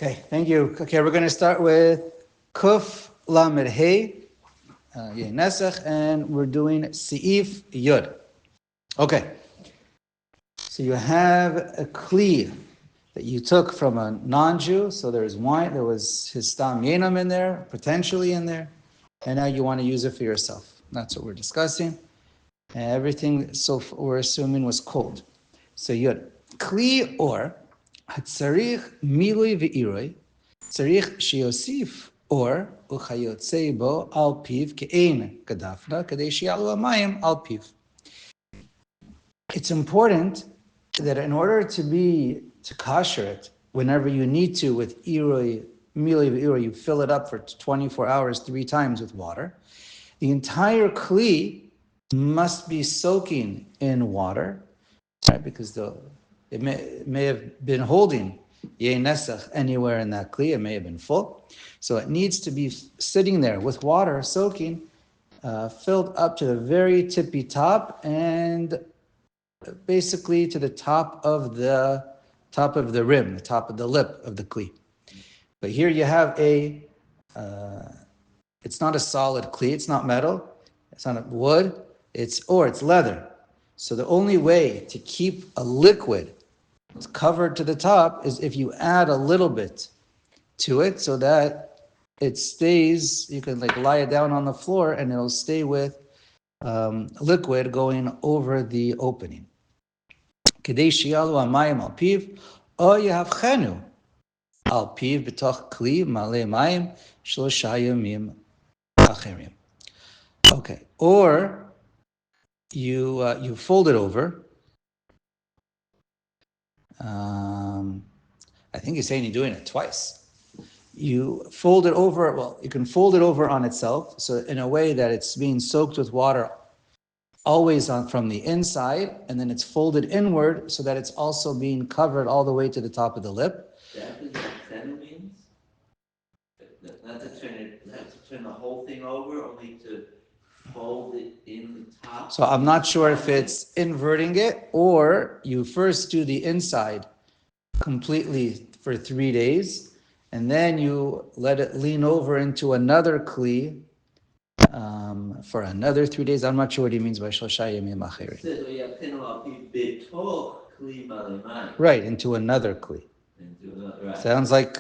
Okay, thank you. Okay, we're going to start with Kuf Lamed Hey, Nesach, and we're doing Seif Yud. Okay, so you have a kli that you took from a non-Jew, so there's wine, there was his stam yenam in there, potentially in there, and now you want to use it for yourself. That's what we're discussing. And everything, so we're assuming, was cold. So Yud. Kli or Hatzarich Milui Ve'iroi, Tzarich Shiosif or Uchayotze Bo Al Piv Ke'ein Gadafna Kadei Shialu Amayim Al Piv. It's important that in order to kosher it, whenever you need to with iroi, milui ve'iroi, you fill it up for 24 hours 3 times with water. The entire kli must be soaking in water, right? Because it may have been holding yeh nesach anywhere in that kli. It may have been full, so it needs to be sitting there with water soaking, filled up to the very tippy top and basically to the top of the rim, the top of the lip of the kli. But here you have it's not a solid kli, it's not metal, it's not wood, it's leather. So the only way to keep a liquid covered to the top is if you add a little bit to it so that it stays, you can like lie it down on the floor and it'll stay with liquid going over the opening. כדי שיעלו המים על פיו, או יהפכנו על פיו בתוך כלי מלא מים 3 ימים אחרים. Okay, or you fold it over. I think he's saying you're doing it twice. You fold it over, well, you can fold it over on itself, so in a way that it's being soaked with water always on from the inside, and then it's folded inward so that it's also being covered all the way to the top of the lip. That is what chenu means? Not to turn the whole thing over, only to fold it in the top. So I'm not sure if it's inverting it, or you first do the inside completely for 3 days, and then you let it lean over into another kli for another 3 days. I'm not sure what he means by Shlosha Yemim Acherim. Right, into another kli. Right.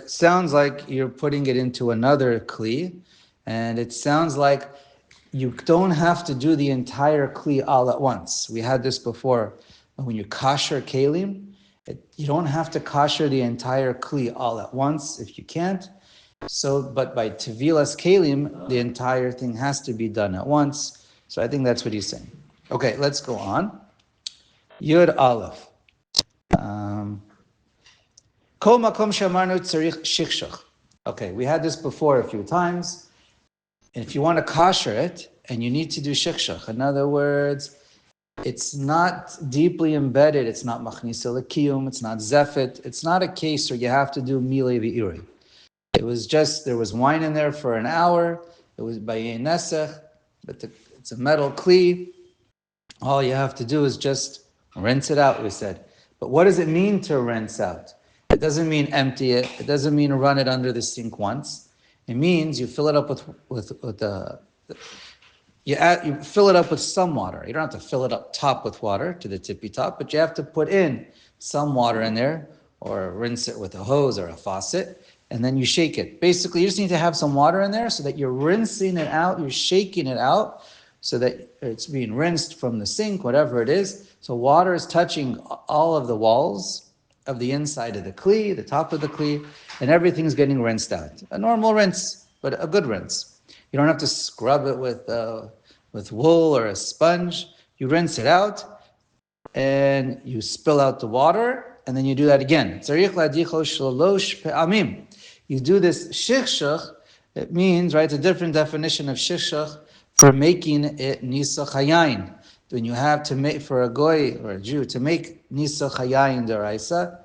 Sounds like you're putting it into another kli, and it sounds like you don't have to do the entire kli all at once. We had this before. When you kosher kelim, you don't have to kosher the entire kli all at once if you can't. So, but by tevilas kelim, the entire thing has to be done at once. So I think that's what he's saying. Okay, let's go on. Yud Aleph. Kol makom shamarnu tzarich shikshuch. Okay, we had this before a few times. And if you want to kosher it, and you need to do shikshuch, in other words, it's not deeply embedded, it's not machnisa l'kiyum, it's not zefet, it's not a case where you have to do milei v'irui. It was just, there was wine in there for an hour, it was bayei nesach, but it's a metal kli. All you have to do is just rinse it out, we said. But what does it mean to rinse out? It doesn't mean empty it, it doesn't mean run it under the sink once. It means you fill it up you fill it up with some water. You don't have to fill it up top with water to the tippy top, but you have to put in some water in there or rinse it with a hose or a faucet, and then you shake it. Basically, you just need to have some water in there so that you're rinsing it out, you're shaking it out so that it's being rinsed from the sink, whatever it is. So water is touching all of the walls of the inside of the kli, the top of the kli, and everything's getting rinsed out. A normal rinse, but a good rinse. You don't have to scrub it with wool or a sponge. You rinse it out, and you spill out the water, and then you do that again. You do this shikshuch. It means, right, it's a different definition of shikshuch for making it nisach hayayin. When you have to make, for a goy or a Jew, to make nisach hayayin deraisa,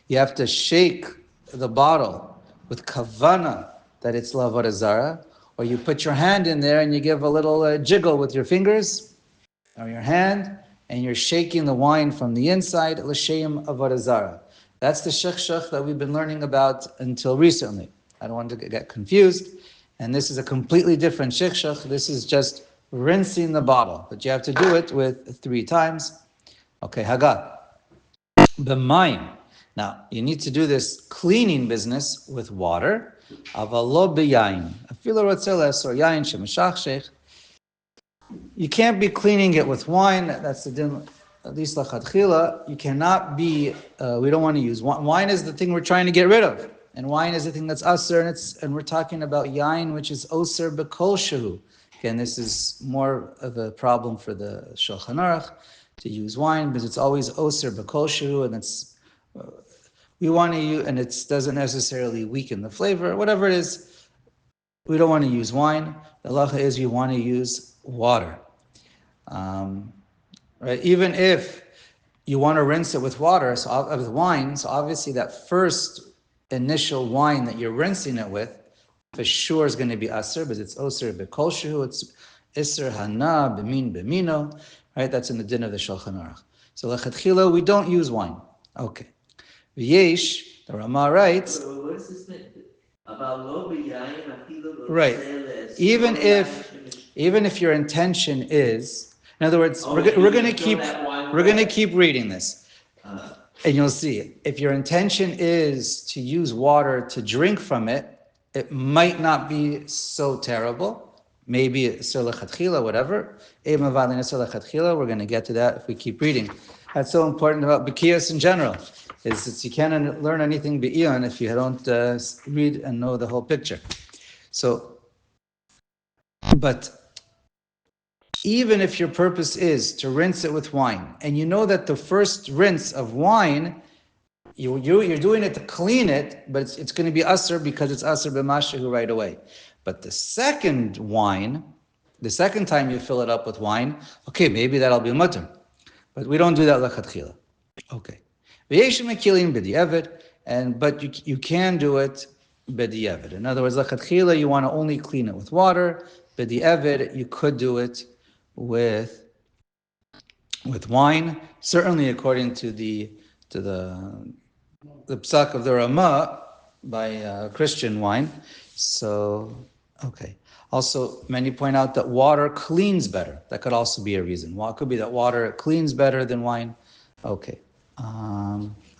you have to shake the bottle with kavana that it's la'avodah zarah, or you put your hand in there and you give a little jiggle with your fingers or your hand, and you're shaking the wine from the inside, l'shem avodah zarah. That's the shikshach that we've been learning about until recently. I don't want to get confused. And this is a completely different shikshach. This is just rinsing the bottle, but you have to do it with 3 times. Okay, Haggad. B'mayim. Now, you need to do this cleaning business with water. Avalo b'yayin. Afilo rotzeles or yayin shemeshachshech. You can't be cleaning it with wine. That's the din, at least lachatchila. You cannot be. We don't want to use wine. Wine is the thing we're trying to get rid of, and wine is the thing that's aser, and we're talking about yain, which is oser b'kol shehu. Again, this is more of a problem for the Shulchan Aruch to use wine because it's always oser b'kol shehu, and it's we want to use, and it doesn't necessarily weaken the flavor. Whatever it is, we don't want to use wine. The halacha is you want to use water. Right? Even if you want to rinse it with water, so with wine, so obviously that first initial wine that you're rinsing it with, for sure is going to be aser, but it's oser b'kolshu, it's iser hana b'min b'mino, right? That's in the din of the Shulchan Aruch. So lechatchila, we don't use wine. Okay. V'yesh, the Rama writes. What does this mean? About lo b'yayin afilu Right. l'tzeles, Even if your intention is, in other words, we're going to keep reading this, and you'll see if your intention is to use water to drink from it, it might not be so terrible. Maybe it's lechatchila, whatever. We're going to get to that if we keep reading. That's so important about B'kiyos in general. Is that you can't learn anything B'iyon if you don't read and know the whole picture. So, but even if your purpose is to rinse it with wine, and you know that the first rinse of wine, you're doing it to clean it, but it's going to be aser because it's aser b'mashahu right away. But the second wine, the second time you fill it up with wine, okay, maybe that'll be mutter. But we don't do that lechatchila. Okay. V'yeshim mekilim b'di'evet, but you can do it b'di'evet. In other words, lechatchila, you want to only clean it with water. B'di'evet, you could do it with wine. Certainly, according to the psak of the Ramah by Christian wine. So, okay. Also, many point out that water cleans better. That could also be a reason. Well, it could be that water cleans better than wine. Okay.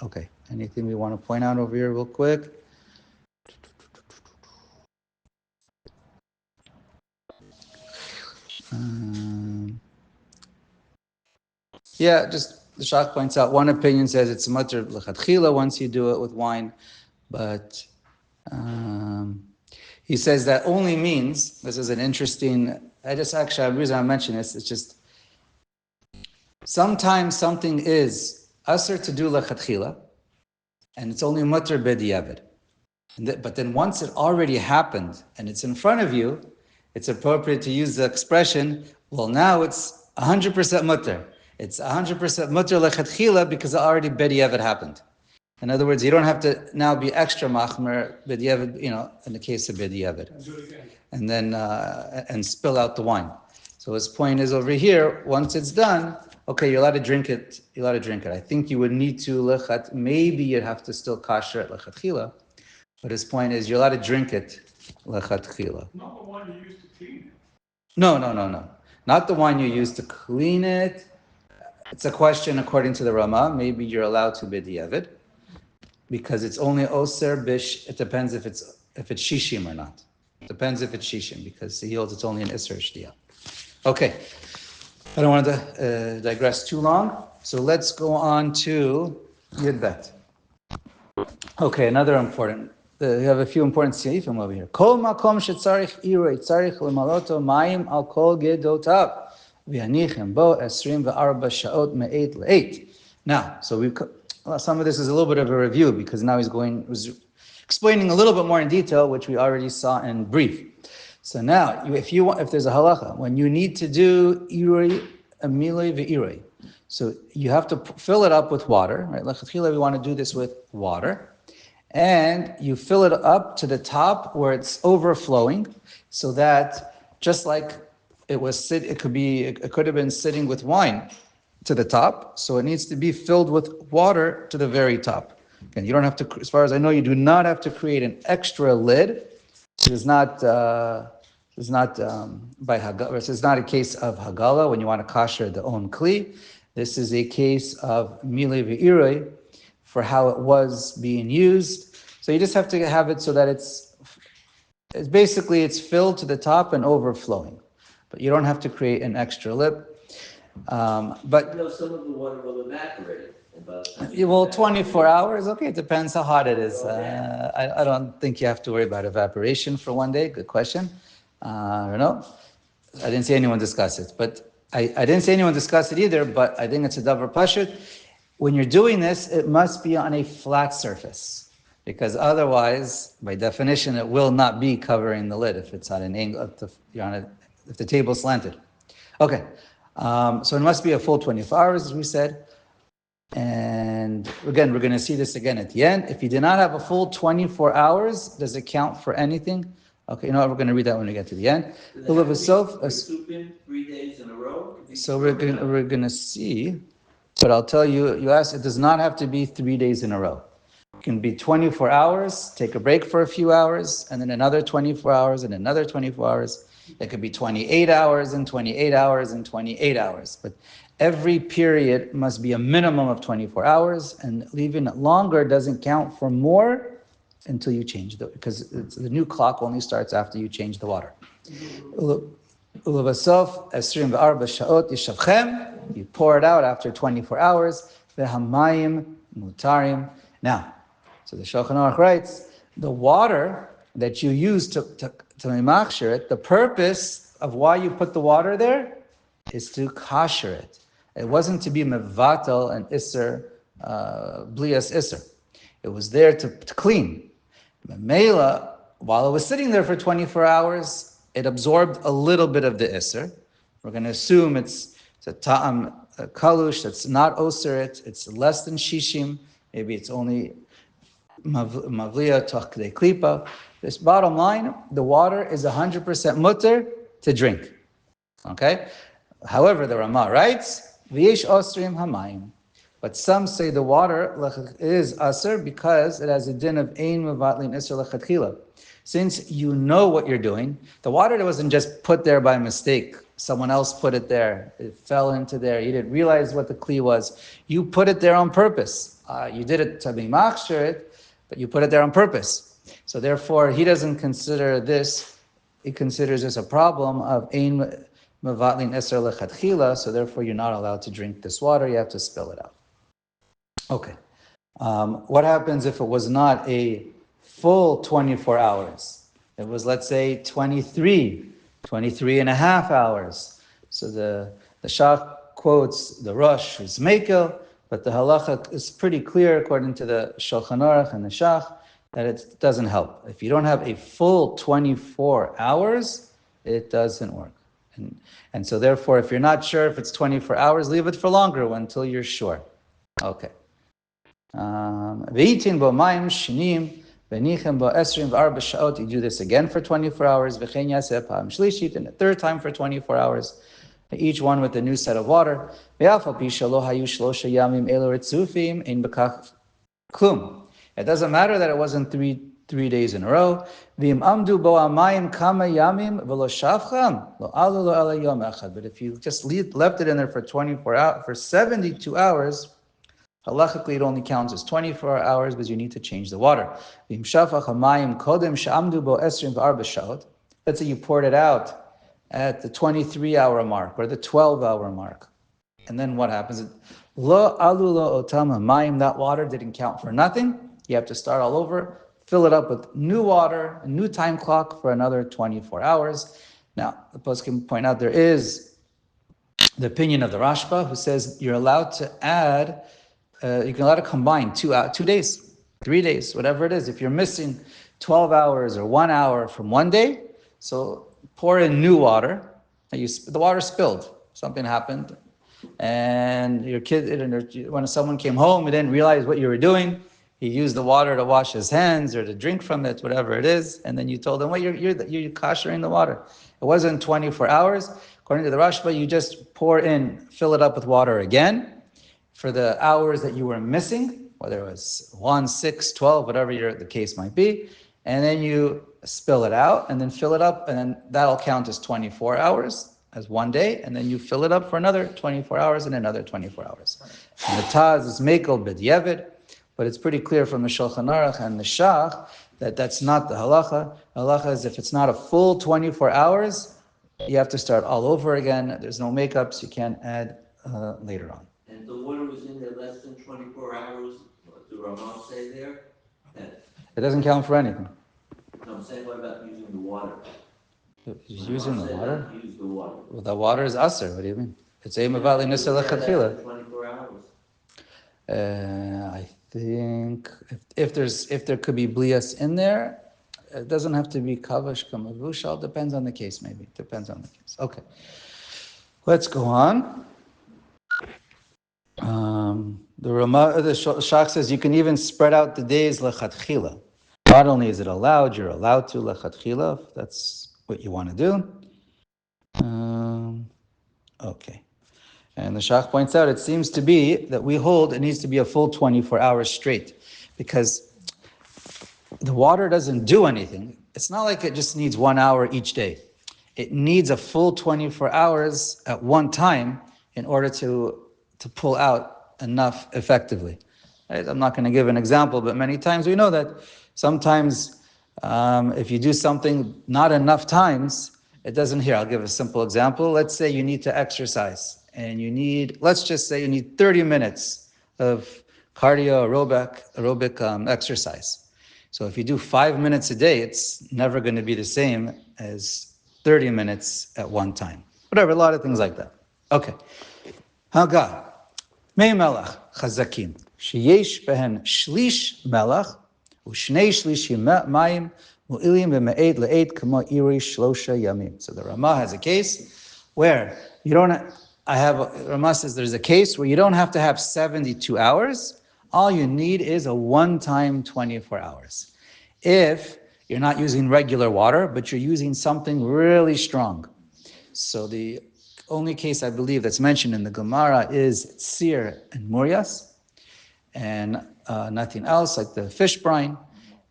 Okay. Anything we want to point out over here real quick? Yeah, just the Shach points out, one opinion says it's mutter l'chatchila once you do it with wine, but he says that only means, this is an interesting, the reason I mention this, it's just, sometimes something is aser to do lechatchila, and it's only mutter b'di'evet. But then once it already happened and it's in front of you, it's appropriate to use the expression, well, now it's 100% mutter. It's 100% mutter lechatchila because it already b'di'evet happened. In other words, you don't have to now be extra machmer b'di'evet, in the case of b'di'evet. And then, and spill out the wine. So his point is over here, once it's done, okay, you're allowed to drink it. I think you would need to maybe you'd have to still kasher it lechatchila. But his point is you're allowed to drink it lechatchila. Not the one you used to clean it. No. Not the one you use to clean it. It's a question according to the Rama. Maybe you're allowed to b'di'evet because it's only oser bish. It depends if it's shishim or not. It depends if it's shishim because he holds it's only an iser shtiyah. Okay, I don't want to digress too long. So let's go on to Yud Bet. Okay, another important. We have a few important seifim over here. Kol makom shetzarich irei tzarich lemaloto mayim al kol gedotav v'yanichem bo esrim ve'arba shaot me'et le'et. Now, so some of this is a little bit of a review because now he's explaining a little bit more in detail, which we already saw in brief. So now, if there's a halacha, when you need to do irei, amilei ve'irei, so you have to fill it up with water, right? Lechatchila, we want to do this with water. And you fill it up to the top where it's overflowing, so that just like it could have been sitting with wine to the top, so it needs to be filled with water to the very top. Again, you don't have to, as far as I know, you do not have to create an extra lid. It is not by Hagala. This is not a case of Hagala when you want to kosher the own kli. This is a case of Mile V'iroi for how it was being used. So you just have to have it so that it's basically it's filled to the top and overflowing, but you don't have to create an extra lip. But some of the water will evaporate. well, 24 hours, okay, it depends how hot it is. I don't think you have to worry about evaporation for one day. Good question. I don't know. I didn't see anyone discuss it, but I didn't see anyone discuss it either, but I think it's a davar pashut. When you're doing this, it must be on a flat surface, because otherwise, by definition, it will not be covering the lid if it's on an angle, if the table is slanted. Okay, so it must be a full 24 hours, as we said. And again, we're going to see this again at the end. If you did not have a full 24 hours, does it count for anything? Okay, you know what? We're going to read that when we get to the end. Soup in 3 days in a row. So we're going to see, but I'll tell you. You asked. It does not have to be 3 days in a row. It can be 24 hours. Take a break for a few hours, and then another 24 hours, and another 24 hours. It could be 28 hours and 28 hours and 28 hours. But every period must be a minimum of 24 hours, and leaving it longer doesn't count for more until you change because the new clock only starts after you change the water. Ulavasof esrim v'arba shaot yishavchem. You pour it out after 24 hours. V'hamayim mutarim. Now, so the Shulchan Aruch writes, the water that you use to mimachsher it, the purpose of why you put the water there is to kosher it. It wasn't to be mevatel and iser, blias iser. It was there to clean. Mela, while it was sitting there for 24 hours, it absorbed a little bit of the iser. We're going to assume it's a ta'am kalush that's not oser, it's less than shishim. Maybe it's only mavliya tachkei klipa. This bottom line, the water is 100% mutter to drink. Okay? However, the Rama writes, v'yesh osrim hamayim. But some say the water is aser because it has a din of ein mevatlin iser lechatchila. Since you know what you're doing, the water wasn't just put there by mistake. Someone else put it there. It fell into there. You didn't realize what the kli was. You put it there on purpose. You did it to be machsher it, but you put it there on purpose. So therefore, he doesn't consider this. He considers this a problem of ein mevatlin iser lechatchila. So therefore, you're not allowed to drink this water. You have to spill it out. Okay. What happens if it was not a full 24 hours? It was, let's say, 23 and a half hours. So the Shach quotes the Rosh is Mekel, but the halacha is pretty clear according to the Shulchan Aruch and the Shach that it doesn't help. If you don't have a full 24 hours, it doesn't work. And so therefore, if you're not sure if it's 24 hours, leave it for longer until you're sure. Okay. V'yitin bo mayim shinim v'nichem bo esrim v'arba shaot. You do this again for 24 hours. V'chein yaseh pa'am shlishit, and a third time for 24 hours. Each one with a new set of water. V'afal pi shelo hayu shlosha yamim elo ritzufim ein bekach klum. It doesn't matter that it wasn't three days in a row. V'im amdu bo amayim kama yamim v'lo shavcham lo alu lo ela yom echad. But if you just left it in there for 24 hours, for 72 hours. Halachically, it only counts as 24 hours because you need to change the water. Let's say you poured it out at the 23-hour mark or the 12-hour mark. And then what happens? That water didn't count for nothing. You have to start all over, fill it up with new water, a new time clock for another 24 hours. Now, the post can point out there is the opinion of the Rashba who says you're allowed to add you can let it combine 2 days, 3 days, whatever it is. If you're missing 12 hours or 1 hour from one day, so pour in new water. The water spilled. Something happened. And your kid, when someone came home, he didn't realize what you were doing. He used the water to wash his hands or to drink from it, whatever it is. And then you told him, well, you're kashering the water. It wasn't 24 hours. According to the Rashba, you just fill it up with water again for the hours that you were missing, whether it was 1, 6, 12, whatever the case might be, and then you spill it out and then fill it up, and then that'll count as 24 hours, as one day, and then you fill it up for another 24 hours and another 24 hours. And the Taz is Mekel B'Diavad, but it's pretty clear from the Shulchan Aruch and the Shach that that's not the halacha. Halacha is if it's not a full 24 hours, you have to start all over again. There's no makeups, you can't add later on. And the water was in there less than 24 hours, what did Ramon say there? That, It doesn't count for anything. no, I'm saying what about using the water? Using the water? Not use the water. Well, the water is aser. What do you mean? It's eimavali nisel lechatchila. 24 hours. I think if there could be blias in there, it doesn't have to be kavash kamavushal. Depends on the case, maybe. Depends on the case. Okay. Let's go on. The Shach says you can even spread out the days lechatchila. Not only is it allowed, you're allowed to lechatchila. If that's what you want to do. Okay. And the Shach points out it seems to be that we hold it needs to be a full 24 hours straight, because the water doesn't do anything. It's not like it just needs 1 hour each day. It needs a full 24 hours at one time in order to pull out enough effectively. Right? I'm not going to give an example, but many times we know that sometimes if you do something not enough times, it doesn't. Here, I'll give a simple example. Let's say you need to exercise and let's just say you need 30 minutes of cardio aerobic exercise. So if you do 5 minutes a day, it's never going to be the same as 30 minutes at one time. Whatever, a lot of things like that. Okay. Haga. Mei melach chazakim. Sheyesh behen shlish melach u'shnei shlishi mayim mu'ilim b'me'ed le'ed kamo iri shlosha yamim. So the Ramah has a case where you don't... Ramah says there's a case where you don't have to have 72 hours. All you need is a one-time 24 hours. If you're not using regular water, but you're using something really strong. So the only case I believe that's mentioned in the Gemara is Sir and Murias, and nothing else, like the fish brine.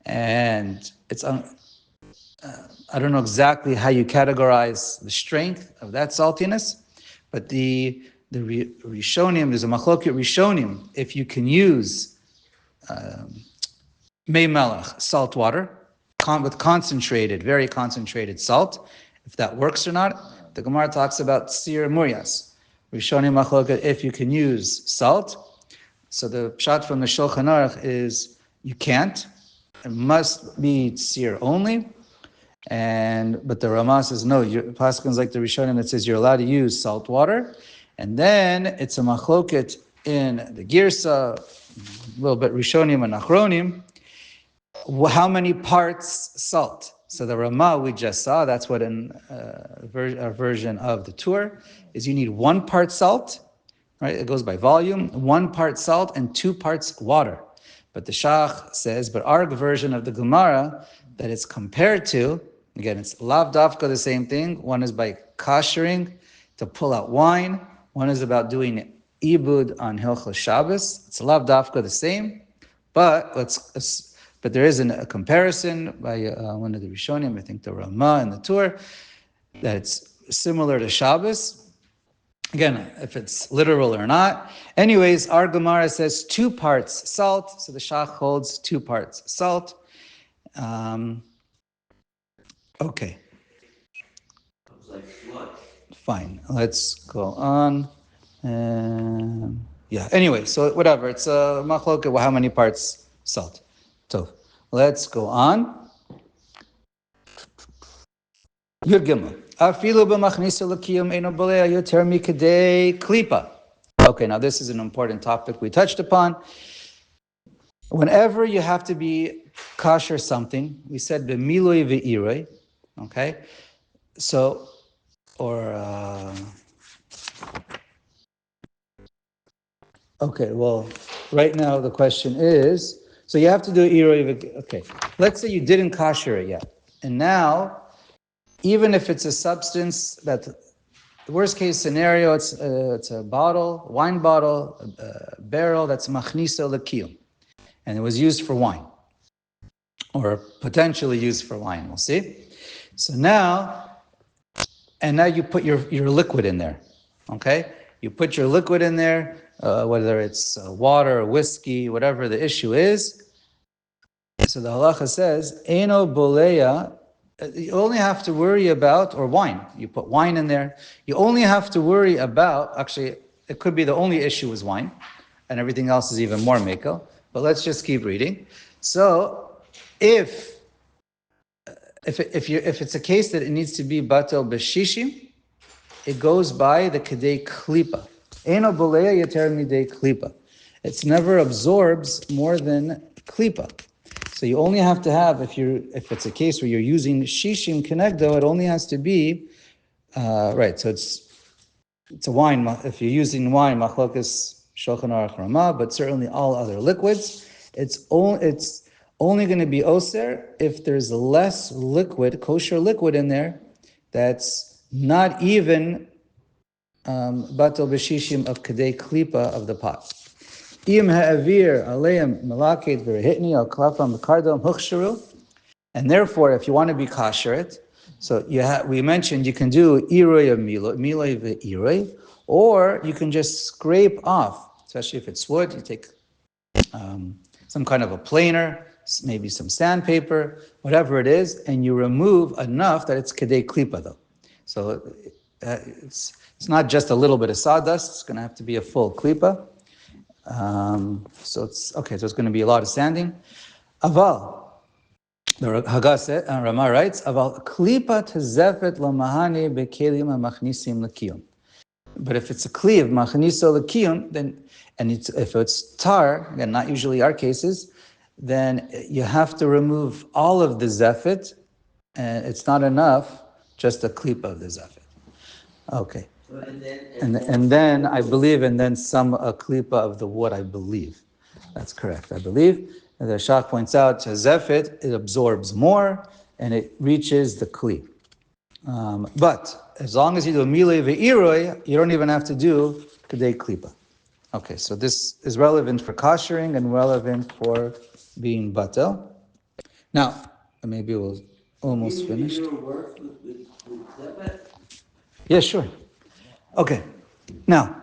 And it's I don't know exactly how you categorize the strength of that saltiness, but the Rishonim, there's a machloket Rishonim, if you can use mei melach, salt water, with concentrated, very concentrated salt, if that works or not. The Gemara talks about Sir Murias. Rishonim machloket, if you can use salt. So the pshat from the Shulchan Aruch is you can't. It must be Sir only. But the Ramah says no. Paskin's like the Rishonim that says you're allowed to use salt water, and then it's a machloket in the Girsa, a little bit Rishonim and Achronim. How many parts salt? So the Ramah we just saw. That's what in our version of the Tur is. You need 1 part salt, right? It goes by volume. 1 part salt and 2 parts water. But the Shach says, but our version of the Gemara that it's compared to. Again, it's lav dafka the same thing. One is by kashering, to pull out wine. One is about doing ibud on Hilchos Shabbos. It's lav dafka the same, but there is a comparison by one of the Rishonim, I think the Ramah and the Tur, that it's similar to Shabbos. Again, if it's literal or not. Anyways, our Gemara says 2 parts salt, so the Shach holds 2 parts salt. Okay. Fine. Let's go on. Anyway, so whatever. It's a machloket. How many parts salt? So let's go on. Yud Gimel. Afilu b'machnisa l'kiyum eino b'leah yoter mikadei klipa. Okay, now this is an important topic we touched upon. Whenever you have to be kosher something, we said b'miloi v'iroi. Okay, so, right now the question is, so you have to do iroi. Okay, let's say you didn't kosher it yet, and now, even if it's a substance that, the worst case scenario, it's a bottle, wine bottle, a barrel that's machnisa l'kiyum. and it was used for wine, or potentially used for wine. We'll see. So now you put your liquid in there. Okay, you put your liquid in there, whether it's water, or whiskey, whatever the issue is. So the halacha says, "Eno boleya." You only have to worry about, or wine. You put wine in there. You only have to worry about. Actually, it could be the only issue is wine, and everything else is even more mekel. But let's just keep reading. So, if it's a case that it needs to be batel b'shishim, it goes by the kedei klipa. Eno boleya yeter midei klipa. It's never absorbs more than klipa. So you only have to have, if it's a case where you're using shishim kenegdo, it only has to be right. So it's a wine. If you're using wine, machlokas Shulchan Aruch Ramah, but certainly all other liquids, it's only going to be oser if there's less liquid, kosher liquid in there, that's not even batel b'shishim of kedei klipa of the pot. Im ha'avir aleim malaket v'rehitni al klafam kardom huchsharu. And therefore, if you want to be kosher it, so we mentioned you can do iroi of miloi ve'iroi, or you can just scrape off, especially if it's wood, you take some kind of a planer, maybe some sandpaper, whatever it is, and you remove enough that it's kedei klipa though. So it's not just a little bit of sawdust, it's going to have to be a full klipa. So it's going to be a lot of sanding. Aval, the Haggadah Ramah writes, Aval klipa tezefet lamahani bekelim hamachnisim lekiyum. But if it's a kli of machniso lekiyum, then if it's tar, again, not usually our cases, then you have to remove all of the zefet, and it's not enough just a klipa of the zefet. Okay. And then I believe, and then some klipa of the wood, I believe. That's correct, I believe. And the Shach points out, zefet, it absorbs more, and it reaches the kli. But as long as you do milei ve'iroi, you don't even have to do kedei klipa. Okay, so this is relevant for kashering and relevant for being batel. Now, maybe we'll almost finished. Yeah, sure. Okay, now,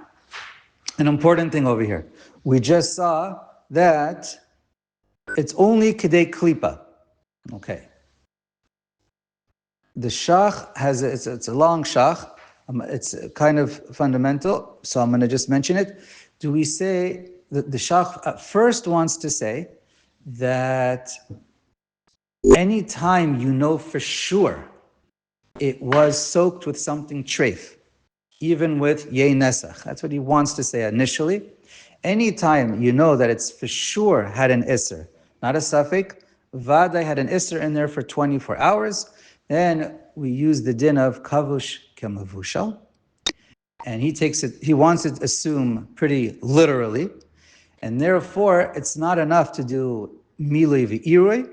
an important thing over here. We just saw that it's only kedei klipa. Okay. The shach it's a long shach. It's kind of fundamental, so I'm going to just mention it. Do we say that the shach at first wants to say that anytime you know for sure it was soaked with something treif, even with yei nesach. That's what he wants to say initially. Anytime you know that it's for sure had an isser, not a suffix, vadai had an isser in there for 24 hours, then we use the din of kavush kemavushal. And he wants it to assume pretty literally. And therefore, it's not enough to do milei v'iroi.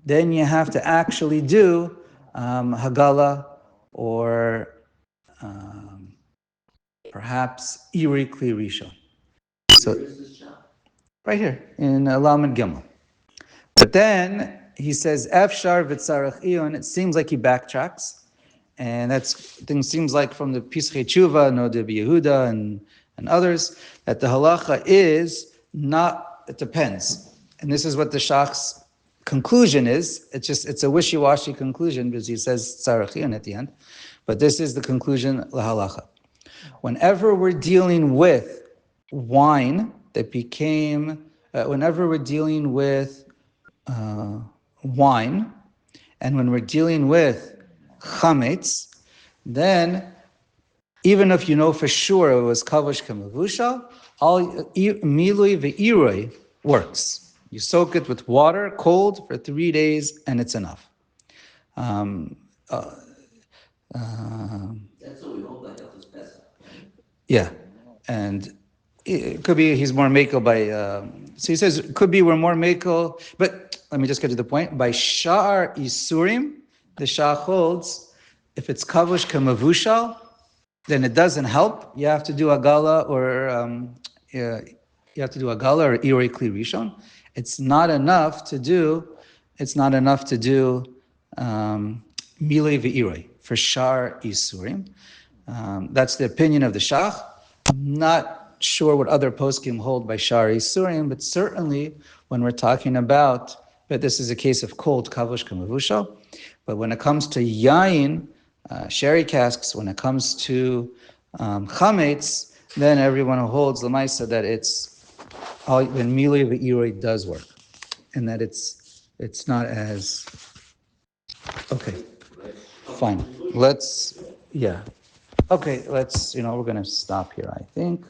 Then you have to actually do hagala or perhaps iri kli rishon. So right here in Lamed Gimel. But then he says efshar v'tzarach iyun. It seems like he backtracks, and seems like from the Pischei Tshuva, no de Yehuda and others, that the halacha is not. It depends, and this is what the Shach's conclusion is. It's a wishy-washy conclusion because he says tzarach iyun at the end, but this is the conclusion lahalacha. Whenever we're dealing with wine that became, whenever we're dealing with wine, and when we're dealing with chametz, then even if you know for sure it was kavush kemavusha, all milui ve'iroi works. You soak it with water, cold, for 3 days, and it's enough. That's what we hold like Elvis Pesach. Yeah, and it could be he's more makel by. So he says it could be we're more makel, but let me just get to the point. By sha'ar isurim, the Shach holds if it's kavush kemavushal, then it doesn't help. You have to do agala or iri kli rishon. it's not enough to do milei ve'iroi for shar isurim. That's the opinion of the Shach. I'm not sure what other poskim hold by shar isurim, but certainly when we're talking about, but this is a case of cold kavush kamavushal. But when it comes to yain, sherry casks, when it comes to chametz, then everyone who holds the Maisa that it's when milei ve'iroi does work, and that it's not as okay. Fine. Let's we're gonna stop here, I think.